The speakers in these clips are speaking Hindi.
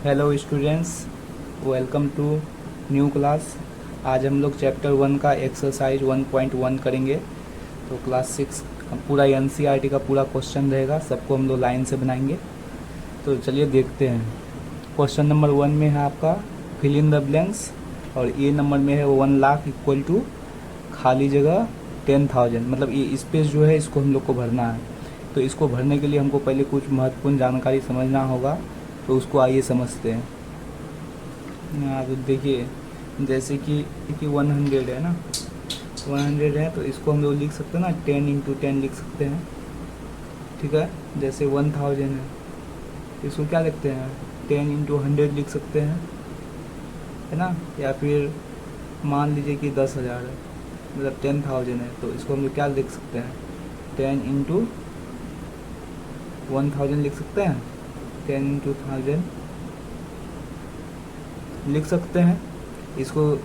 Hello students, welcome to new class. आज हम लोग चैप्टर 1 का एक्सरसाइज 1.1 करेंगे। तो क्लास 6 पूरा एनसीईआरटी का पूरा क्वेश्चन रहेगा, सबको हम लोग लाइन से बनाएंगे। तो चलिए देखते हैं। क्वेश्चन नंबर 1 में है आपका फिल इन द ब्लैंक्स, और ए नंबर में है 1 लाख इक्वल टू खाली जगह 10,000। मतलब ये स्पेस जो है इसको हम लोग को भरना है। तो इसको भरने के लिए हमको पहले कुछ महत्वपूर्ण जानकारी समझना होगा, तो उसको आइए समझते हैं। तो देखिए, जैसे कि 100 है ना, 100 है तो इसको हम लोग लिख सकते हैं ना, 10 इंटू 10 लिख सकते हैं। ठीक है। जैसे 1000 है, इसको क्या लिखते हैं, 10 इंटू 100 लिख सकते हैं, है ना। या फिर मान लीजिए कि 10,000 है, मतलब 10,000 है, तो इसको हम लोग क्या लिख सकते हैं, 10 इंटू 1000 लिख सकते हैं, 10 इंटू 1000 लिख सकते हैं। इसको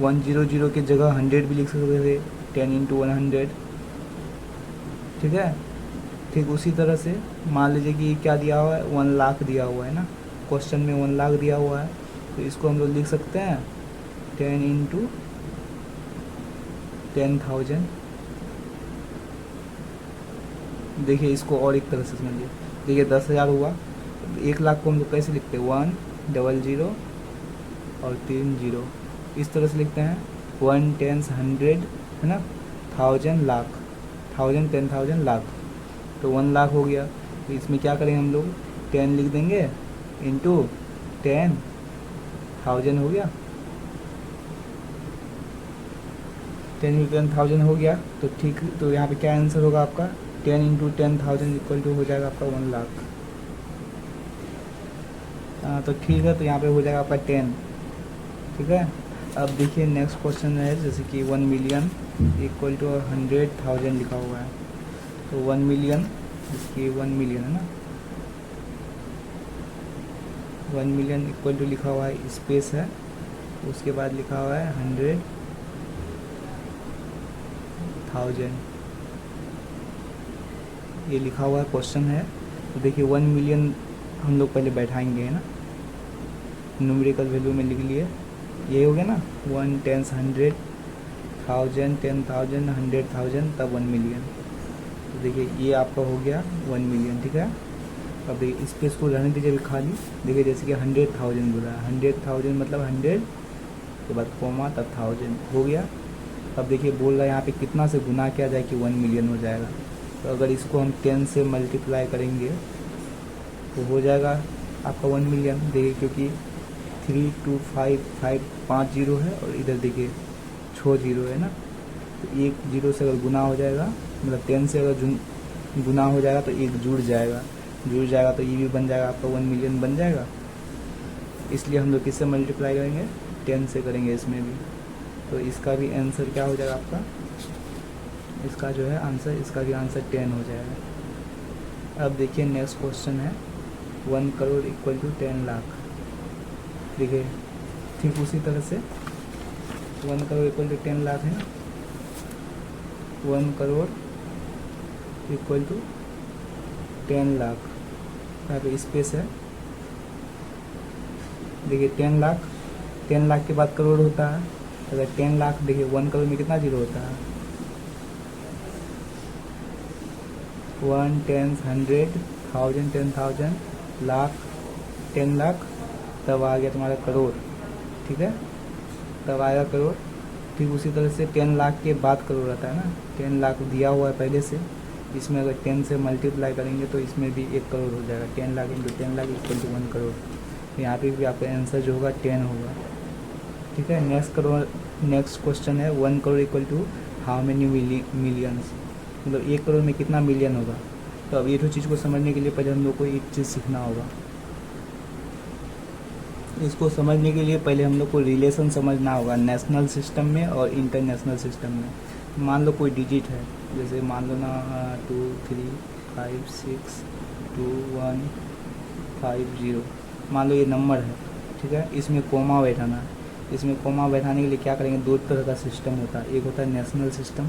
100 की जगह 100 भी लिख सकते थे, 10 इंटू 100। ठीक है। ठीक उसी तरह से मान लीजिए कि क्या दिया हुआ है, 1 लाख दिया हुआ है ना, क्वेश्चन में 1 लाख दिया हुआ है, तो इसको हम लोग लिख सकते हैं 10 इंटू 10,000। देखिए इसको और एक तरह से समझिए। देखिए 10,000 हुआ, 1 लाख को हम लोग कैसे लिखते हैं, 100 और 3 जीरो, इस तरह से लिखते हैं। 1 10 100 है ना, 1000 लाख, 1000 10,000 लाख, तो 1 लाख हो गया। तो इसमें क्या करेंगे हम लोग, 10 लिख देंगे इंटू 10,000 हो गया, 10 इंटू 10,000 हो गया। तो ठीक, तो यहाँ पे क्या आंसर होगा आपका, 10 इंटू 10,000 इक्वल टू हो जाएगा आपका 1 लाख। तो ठीक है, तो यहाँ पे हो जाएगा आपका 10। ठीक है। अब देखिए नेक्स्ट क्वेश्चन है, जैसे कि 1 मिलियन इक्वल टू 100,000 लिखा हुआ है। तो 1 मिलियन, इसकी 1 मिलियन है ना, 1 मिलियन इक्वल टू लिखा हुआ है, स्पेस है, उसके बाद लिखा हुआ है 100,000, ये लिखा हुआ क्वेश्चन है। तो देखिए 1 मिलियन हम लोग पहले बैठाएंगे, है ना, न्यूमेरिकल वैल्यू में लिख लिए, ये हो गया ना, 1 10 100 1000 10,000 100,000 तब 1 मिलियन। तो देखिए ये आपका हो गया 1 मिलियन। ठीक है। अब देखिए स्पेस को रहने दीजिए अभी खाली। देखिए जैसे कि 100,000 बोला है, 100,000 मतलब 100 के बाद कोमा तब 1000 हो गया। अब देखिए बोल रहा है यहाँ पे कितना से गुना किया जाए कि 1 मिलियन हो जाएगा। तो अगर इसको हम 10 से मल्टीप्लाई करेंगे तो हो जाएगा आपका 1 मिलियन। देखिए क्योंकि 3 2 5 5 5 जीरो है, और इधर देखिए 6 जीरो है ना, तो एक जीरो से अगर गुना हो जाएगा, मतलब 10 से अगर गुना हो जाएगा तो एक जुड़ जाएगा, तो ये भी बन जाएगा आपका 1 मिलियन बन जाएगा। इसलिए हम लोग किससे मल्टीप्लाई करेंगे, 10 से करेंगे इसमें भी। तो इसका भी आंसर क्या हो जाएगा आपका, इसका जो है आंसर, इसका भी आंसर 10 हो जाएगा। अब देखिए नेक्स्ट क्वेश्चन है, 1 करोड़ इक्वल टू 10 लाख। देखिए ठीक उसी तरह से 1 करोड़ इक्वल टू 10 लाख है ना, 1 करोड़ इक्वल टू 10 लाख, यहाँ पे स्पेस है। देखिए 10 लाख के बाद करोड़ होता है। अगर 10 लाख, देखिए 1 करोड़ में कितना जीरो होता है, 1 10 100 1000 10,000 लाख 10 लाख, तब आ गया तुम्हारा करोड़। ठीक है, तब आएगा करोड़। ठीक उसी तरह से 10 लाख के बाद करोड़ आता है ना, 10 लाख दिया हुआ है पहले से, इसमें अगर 10 से मल्टीप्लाई करेंगे तो इसमें भी 1 करोड़ हो जाएगा। 10 lakh into 10 lakh equal to 1 crore. तो यहाँ पे भी आपका आंसर जो होगा 10 होगा। ठीक है। नेक्स्ट क्वेश्चन है, 1 crore equal to how many millions, मतलब 1 करोड़ में कितना मिलियन होगा। तो अब ये तो चीज़ को समझने के लिए पहले हम लोग को एक चीज़ सीखना होगा। इसको समझने के लिए पहले हम लोग को रिलेशन समझना होगा नेशनल सिस्टम में और इंटरनेशनल सिस्टम में। मान लो कोई डिजिट है, जैसे मान लो ना 2 3 5 6 2 1 5 0, मान लो ये नंबर है। ठीक है। इसमें कोमा बैठाना है। इसमें कोमा बैठाने के लिए क्या करेंगे, 2 तरह का सिस्टम होता है, एक होता है नेशनल सिस्टम,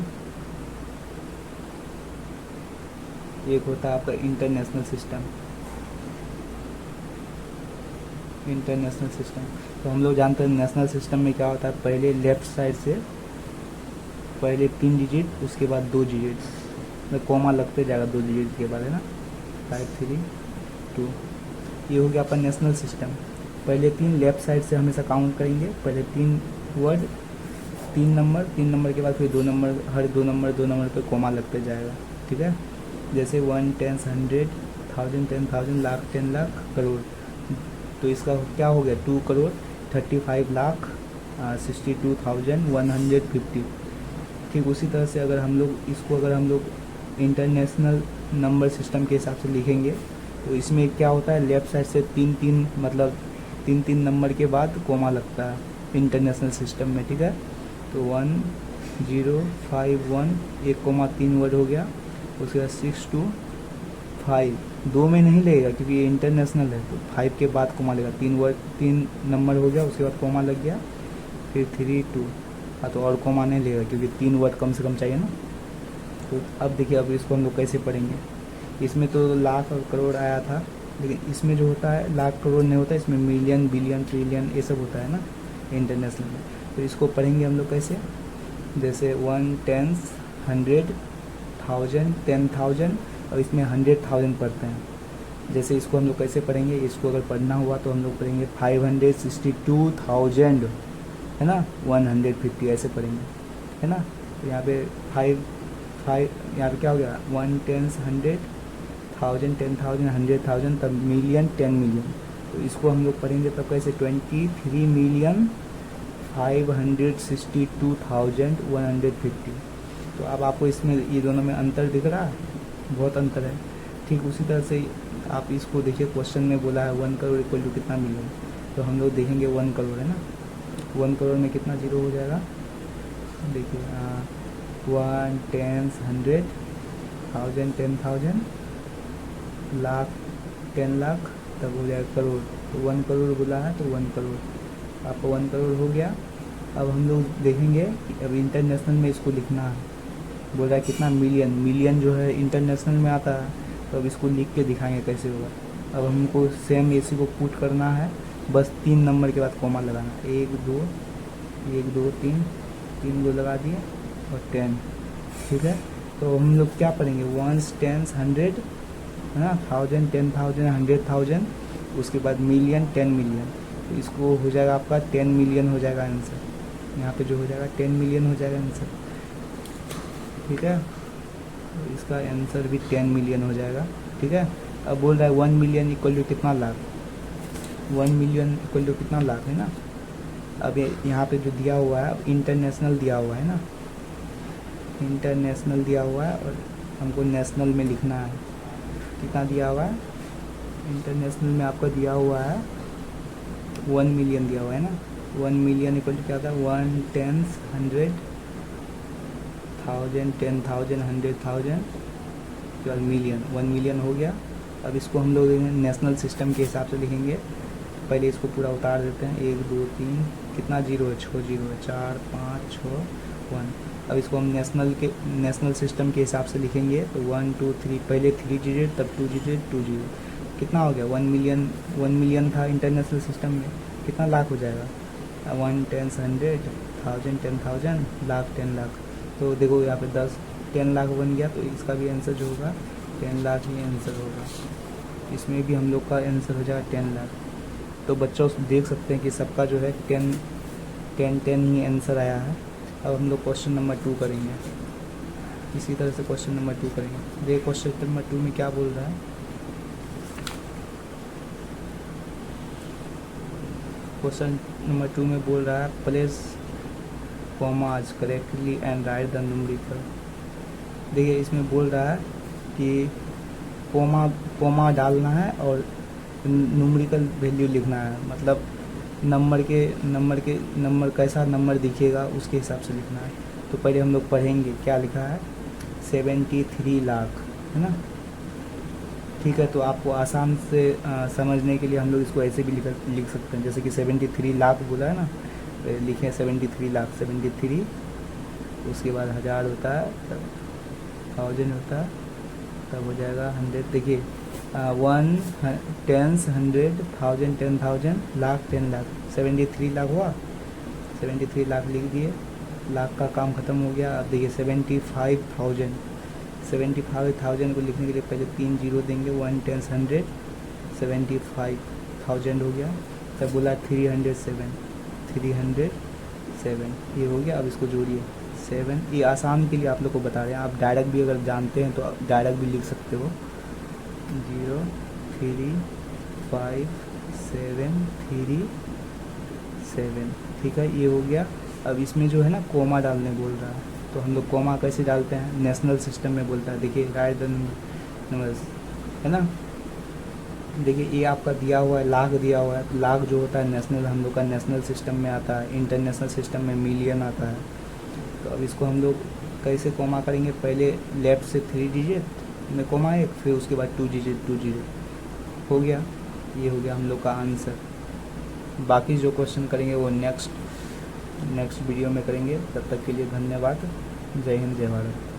एक होता है आपका इंटरनेशनल सिस्टम। International system. तो हम लोग जानते हैं नेशनल सिस्टम में क्या होता है, पहले लेफ्ट साइड से पहले 3 डिजिट, उसके बाद 2 डिजिट, मतलब कॉमा लगते जाएगा 2 डिजिट के बाद, है ना। 5 3 2, ये हो गया अपन नेशनल सिस्टम। पहले 3 लेफ्ट साइड से हमेशा काउंट करेंगे, पहले 3 वर्ड, 3 नंबर के बाद फिर 2 नंबर, हर 2 नंबर पे कॉमा लगते जाएगा, ठीक है। जैसे 1 10 100 1000 10,000 लाख 10 लाख करोड़, तो इसका क्या हो गया 2 करोड़ 35 लाख 62,150। ठीक उसी तरह से अगर हम लोग इसको इंटरनेशनल नंबर सिस्टम के हिसाब से लिखेंगे, तो इसमें क्या होता है, लेफ्ट साइड से 3 मतलब 3 नंबर के बाद कॉमा लगता है इंटरनेशनल सिस्टम में, ठीक है। तो 1 0 5 1 1 कॉमा 3 वर्ड हो गया, उसके बाद 6 2 5, 2 में नहीं लगेगा क्योंकि ये इंटरनेशनल है, तो 5 के बाद कॉमा लगेगा, 3 नंबर हो गया, उसके बाद कॉमा लग गया, फिर 3 2, हाँ तो और कॉमा नहीं लगेगा क्योंकि 3 वर्ड कम से कम चाहिए ना। तो अब देखिए, अब इसको हम लोग कैसे पढ़ेंगे। इसमें तो लाख और करोड़ आया था, लेकिन इसमें जो होता है लाख करोड़ नहीं होता, इसमें मिलियन बिलियन ट्रिलियन ये सब होता है ना इंटरनेशनल में। तो इसको पढ़ेंगे हम लोग कैसे, जैसे 1 10 100 1000 10,000, और इसमें 100,000 पढ़ते हैं। जैसे इसको हम लोग कैसे पढ़ेंगे, इसको अगर पढ़ना हुआ तो हम लोग पढ़ेंगे 562,000, है ना, 150 ऐसे पढ़ेंगे, है ना। तो यहाँ पे 5 यहाँ पे क्या हो गया 1 10 100 1000 10,000 100,000, तब मिलियन 10 मिलियन। तो इसको हम लोग पढ़ेंगे तब कैसे 23,562,150। तो अब आपको इसमें ये दोनों में अंतर दिख रहा है, बहुत अंतर है। ठीक उसी तरह से आप इसको देखिए, क्वेश्चन में बोला है 1 करोड़ इक्वल टू कितना मिलियन, तो हम लोग देखेंगे 1 करोड़ है ना, 1 करोड़ में कितना जीरो हो जाएगा, देखिए 1 10 100 1000 10,000 लाख 10 लाख, तब हो जाएगा करोड़। तो 1 करोड़ बोला है तो 1 करोड़, आपका 1 करोड़ हो गया। अब हम लोग देखेंगे कि अब इंटरनेशनल में इसको लिखना है, बोल रहा है कितना मिलियन, मिलियन जो है इंटरनेशनल में आता है, तो अब इसको लिख के दिखाएंगे कैसे होगा। अब हमको सेम इसी को पुट करना है, बस 3 नंबर के बाद कॉमा लगाना, 1 2 3 3 गो लगा दिए और 10, ठीक है। तो हम लोग क्या पढ़ेंगे 1 10 100, है ना, 1000 10,000 100,000, उसके बाद मिलियन 10 मिलियन, तो इसको हो जाएगा आपका 10 मिलियन हो जाएगा आंसर, यहाँ पे जो हो जाएगा 10 मिलियन हो जाएगा आंसर, ठीक है। तो इसका आंसर भी 10 मिलियन हो जाएगा, ठीक है। अब बोल रहा है 1 मिलियन इक्वल टू कितना लाख, 1 मिलियन इक्वल टू कितना लाख, है ना। अब यहाँ पे जो दिया हुआ है इंटरनेशनल दिया हुआ है ना, इंटरनेशनल दिया हुआ है और हमको नेशनल में लिखना है, कितना दिया हुआ है इंटरनेशनल में आपका दिया हुआ है 1 मिलियन दिया हुआ है ना। 1 मिलियन इक्वल टू क्या होता है 1 10 100 1000 10,000 100,000 12 मिलियन, 1 मिलियन हो गया। अब इसको हम लोग नेशनल सिस्टम के हिसाब से लिखेंगे, पहले इसको पूरा उतार देते हैं, 1 2 3 कितना जीरो है 6 जीरो है, 4 5 6 1। अब इसको हम नेशनल सिस्टम के हिसाब से लिखेंगे, तो 1 2 3 पहले 3 डिजिट, तब 2 डिजिट 2 जीरो, कितना हो गया 1 मिलियन था इंटरनेशनल सिस्टम में, कितना लाख हो जाएगा 1 10 100 1000 10,000 लाख 10 लाख। तो देखो यहाँ पे 10 लाख बन गया, तो इसका भी आंसर जो होगा 10 लाख ही आंसर होगा, इसमें भी हम लोग का आंसर हो जाएगा 10 लाख। तो बच्चों देख सकते हैं कि सबका जो है 10 ही आंसर आया है। अब हम लोग क्वेश्चन नंबर 2 करेंगे, इसी तरह से क्वेश्चन नंबर 2 करेंगे। देखिए क्वेश्चन नंबर 2 में क्या बोल रहा है, क्वेश्चन नंबर 2 में बोल रहा है place commas correctly and right the numerical. देखिए इसमें बोल रहा है कि कॉमा डालना है और न्यूमेरिकल वैल्यू लिखना है, मतलब नंबर कैसा नंबर दिखेगा उसके हिसाब से लिखना है। तो पहले हम लोग पढ़ेंगे क्या लिखा है 73 लाख, है ना, ठीक है। तो आपको आसान से समझने के लिए हम लोग इसको ऐसे भी लिख सकते हैं, जैसे कि 73 लाख बोला है ना, लिखें 73 लाख, 73 उसके बाद 1000 होता है, तब 1000 होता है, तब हो जाएगा 100। देखिए वन, टेंस, 100, 1000, 10,000, लाख, 10 लाख, 73 लाख हुआ। 73 लाख लिख दिए, लाख का काम ख़त्म हो गया। अब देखिए 75,000, 75,000 को लिखने के लिए पहले 3 जीरो देंगे। 1 10 100, 75,000 हो गया। तब बोला 307, 307 ये हो गया। अब इसको जोड़िए 7, ये आसान के लिए आप लोग को बता रहे हैं, आप डायरेक्ट भी अगर जानते हैं तो आप डायरेक्ट भी लिख सकते हो। 0 3 5 7 3 7, ठीक है, ये हो गया। अब इसमें जो है ना कोमा डालने बोल रहा है, तो हम लोग कोमा कैसे डालते हैं, नेशनल सिस्टम में बोलता है। देखिए राइट द नंबर्स, है ना। देखिए ये आपका दिया हुआ है, लाख दिया हुआ है। लाख जो होता है नेशनल, हम लोग का नेशनल सिस्टम में आता है। इंटरनेशनल सिस्टम में मिलियन आता है। तो अब इसको हम लोग कैसे कोमा करेंगे, पहले लेफ्ट से 3 डिजिट में कोमा एक, फिर उसके बाद 2 डिजिट 2 डिजिट हो गया। ये हो गया हम लोग का आंसर। बाकी जो क्वेश्चन करेंगे वो नेक्स्ट वीडियो में करेंगे। तब तक के लिए धन्यवाद। जय हिंद, जय भारत।